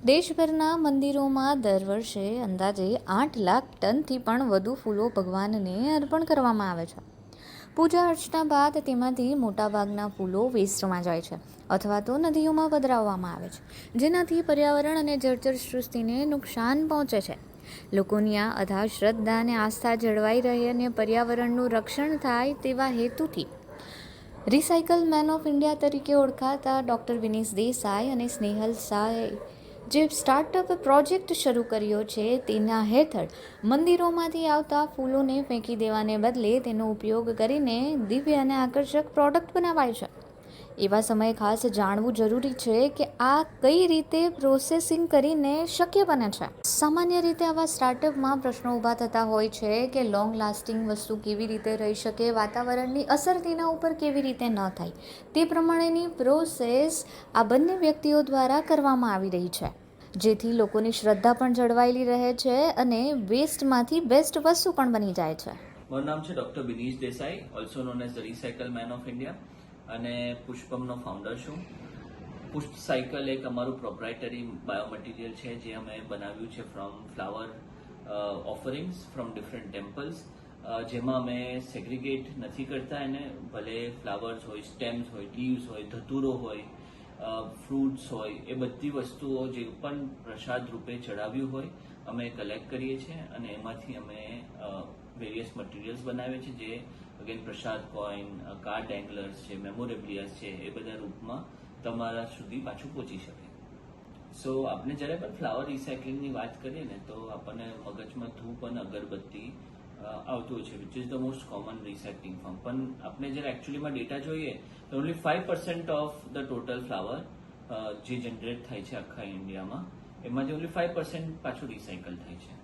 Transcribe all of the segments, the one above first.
દેશભરના મંદિરોમાં દર વર્ષે અંદાજે 8 લાખ ટનથી પણ વધુ ફૂલો ભગવાનને અર્પણ કરવામાં આવે છે. પૂજા અર્ચના બાદ તેમાંથી મોટાભાગના ફૂલો વેસ્ટમાં જાય છે અથવા તો નદીઓમાં પધરાવવામાં આવે છે, જેનાથી પર્યાવરણ અને જળચર સૃષ્ટિને નુકસાન પહોંચે છે. લોકોની આ અથાહ શ્રદ્ધા અને આસ્થા જળવાઈ રહે અને પર્યાવરણનું રક્ષણ થાય તેવા હેતુથી રિસાયકલ મેન ઓફ ઇન્ડિયા તરીકે ઓળખાતા ડૉક્ટર વિનેશ દેસાઈ અને સ્નેહલ શાહે જે સ્ટાર્ટઅપ પ્રોજેક્ટ શરૂ કર્યો છે, તેના હેઠળ મંદિરોમાંથી આવતા ફૂલોને ફેંકી દેવાને બદલે તેનો ઉપયોગ કરીને દિવ્ય અને આકર્ષક પ્રોડક્ટ બનાવાય છે. એવા સમયે ખાસ જાણવું જરૂરી છે કે આ કઈ રીતે પ્રોસેસિંગ કરીને શક્ય બને છે. સામાન્ય રીતે આવા સ્ટાર્ટઅપમાં પ્રશ્નો ઊભા થતા હોય છે કે લોંગ લાસ્ટિંગ વસ્તુ કેવી રીતે રહી શકે, વાતાવરણની અસર તેના ઉપર કેવી રીતે ન થાય. તે પ્રમાણેની પ્રોસેસ આ બંને વ્યક્તિઓ દ્વારા કરવામાં આવી રહી છે, જેથી લોકોની શ્રદ્ધા પણ જળવાયેલી રહે છે અને વેસ્ટમાંથી બેસ્ટ વસ્તુ પણ બની જાય છે. મારું નામ છે doctor Vinesh Desai, also known as the recycle man of India, અને પુષ્પમનો ફાઉન્ડર છું. પુષ્પ સાયકલ એક અમારું પ્રોપ્રાઇટરી બાયોમટીરિયલ છે જે અમે બનાવ્યું છે from flower offerings from different temples, જેમાં અમે સેગ્રીગેટ નથી કરતા એને, ભલે ફ્લાવર્સ હોય, સ્ટેમ્સ હોય, લીવ્સ હોય, ધતુરો હોય, ફ્રૂટ્સ હોય, એ બધી વસ્તુઓ જે પણ પ્રસાદ રૂપે ચડાવ્યું હોય અમે કલેક્ટ કરીએ છીએ અને એમાંથી અમે વેરિયસ મટીરિયલ્સ બનાવીએ છીએ, જે અગેન પ્રસાદ કોઈન, કાર્ડ એંગલર્સ છે, મેમોરેબલિયાસ છે, એ બધા રૂપમાં તમારા સુધી પાછું પહોંચી શકે. સો આપણે જ્યારે પણ ફ્લાવર રિસાયકલિંગની વાત કરીએ ને તો આપણને મગજમાં ધૂપ અને અગરબત્તી આવતું છે, which is the most common recycling form. પણ આપણે જ્યારે એકચ્યુઅલીમાં ડેટા જોઈએ તો only 5% of the total flower જે જનરેટ થાય છે આખા ઇન્ડિયામાં, એમાંથી ઓનલી 5% પાછું રિસાયકલ થાય છે.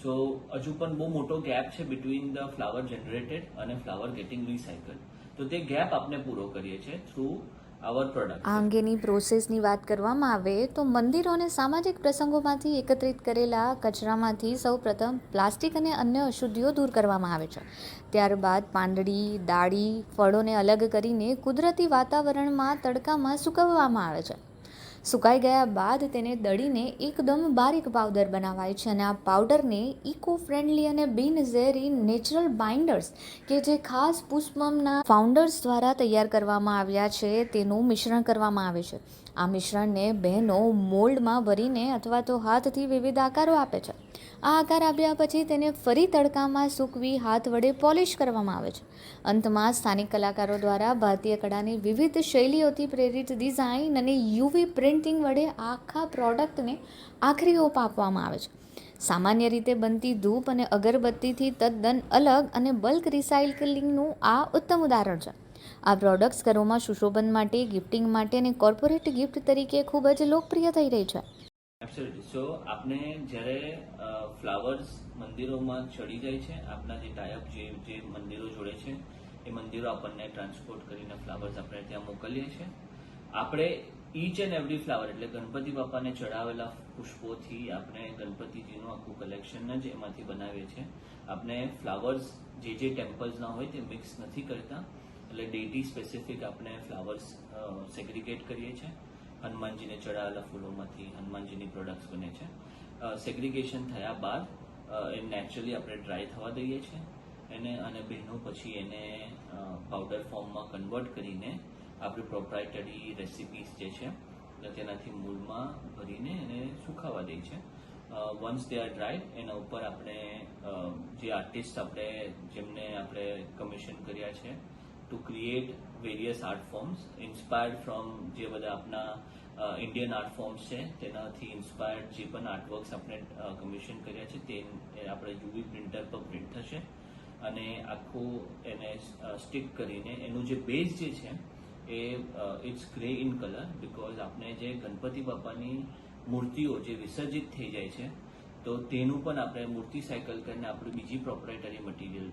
સો હજુ પણ બહુ મોટો ગેપ છે બિટવીન ધ ફ્લાવર જનરેટેડ અને ફ્લાવર ગેટિંગ રિસાયકલ. તો તે ગેપ આપણે પૂરો કરીએ છીએ થ્રુ આવર પ્રોડક્ટ. આ અંગેની પ્રોસેસની વાત કરવામાં આવે તો મંદિરો અને સામાજિક પ્રસંગોમાંથી એકત્રિત કરેલા કચરામાંથી સૌપ્રથમ પ્લાસ્ટિક અને અન્ય અશુદ્ધિઓ દૂર કરવામાં આવે છે. ત્યારબાદ પાંદડી, ડાળી, ફળોને અલગ કરીને કુદરતી વાતાવરણમાં તડકામાં સૂકવવામાં આવે છે. સુકાઈ ગયા બાદ તેને દળીને એકદમ બારીક પાવડર બનાવાય છે અને આ પાવડરને ઇકો ફ્રેન્ડલી અને બિનઝેરી નેચરલ બાઇન્ડર્સ કે જે ખાસ પુષ્પમના ફાઉન્ડર્સ દ્વારા તૈયાર કરવામાં આવ્યા છે તેનું મિશ્રણ કરવામાં આવે છે. આ મિશ્રણને બહેનો મોલ્ડમાં ભરીને અથવા તો હાથથી વિવિધ આકારો આપે છે. આ આકાર આપ્યા પછી તેને ફરી તડકામાં સૂકવી હાથ વડે પોલિશ કરવામાં આવે છે. અંતમાં સ્થાનિક કલાકારો દ્વારા ભારતીય કળાની વિવિધ શૈલીઓથી પ્રેરિત ડિઝાઇન અને યુવી પ્રિન્ટિંગ વડે આખા પ્રોડક્ટને આખરી ઓપ આપવામાં આવે છે. સામાન્ય રીતે બનતી ધૂપ અને અગરબત્તીથી તદ્દન અલગ અને બલ્ક રિસાયકલિંગનું આ ઉત્તમ ઉદાહરણ છે. આ પ્રોડક્ટ્સ ઘરોમાં સુશોભન માટે, ગિફ્ટિંગ માટે અને કોર્પોરેટ ગિફ્ટ તરીકે ખૂબ જ લોકપ્રિય થઈ રહી છે. એબ્સોલ્યુટલી. સો આપણે જ્યારે ફ્લાવર્સ મંદિરોમાં ચડી જાય છે, આપણા જે ટાઈઅપ જે મંદિરો જોડે છે એ મંદિરો આપણને ટ્રાન્સપોર્ટ કરીને ફ્લાવર્સ આપણે ત્યાં મોકલીએ છીએ. આપણે ઈચ એન્ડ એવરી ફ્લાવર એટલે ગણપતિ બાપાને ચડાવેલા પુષ્પોથી આપણે ગણપતિજીનું આખું કલેક્શન જ એમાંથી બનાવીએ છીએ. આપણે ફ્લાવર્સ જે ટેમ્પલ્સના હોય તે મિક્સ નથી કરતા, એટલે ડેટી સ્પેસિફિક આપણે ફ્લાવર્સ સેગ્રીગેટ કરીએ છીએ. હનુમાનજીને ચડાવેલા ફૂલોમાંથી હનુમાનજીની પ્રોડક્ટ્સ બને છે. સેગ્રીગેશન થયા બાદ એ નેચરલી આપણે ડ્રાય થવા દઈએ છીએ એને, અને બહેનો પછી એને પાવડર ફોર્મમાં કન્વર્ટ કરીને આપણી પ્રોપ્રાઇટરી રેસિપીસ જે છે તેનાથી મૂળમાં ભરીને એને સુકાવા દઈએ છે. વન્સ દે આર ડ્રાય, એના ઉપર આપણે જે આર્ટિસ્ટ જેમને આપણે કમિશન કર્યા છે to create various art forms inspired from જે બધા આપણા ઇન્ડિયન આર્ટ ફોર્મ્સ છે તેનાથી ઇન્સ્પાયર્ડ જે પણ આર્ટવર્ક્સ આપણે કમિશન કર્યા છે તે આપણે યુવી પ્રિન્ટર પર પ્રિન્ટ થશે અને આખું એને સ્ટિક કરીને એનું જે બેઝ જે છે એ it's grey in colour, because આપણે જે ગણપતિ બાપાની મૂર્તિઓ જે વિસર્જિત થઈ જાય છે તો તેનું પણ આપણે મૂર્તિ સાયકલ કરીને આપણે બીજી પ્રોપ્રાઇટરી મટીરિયલ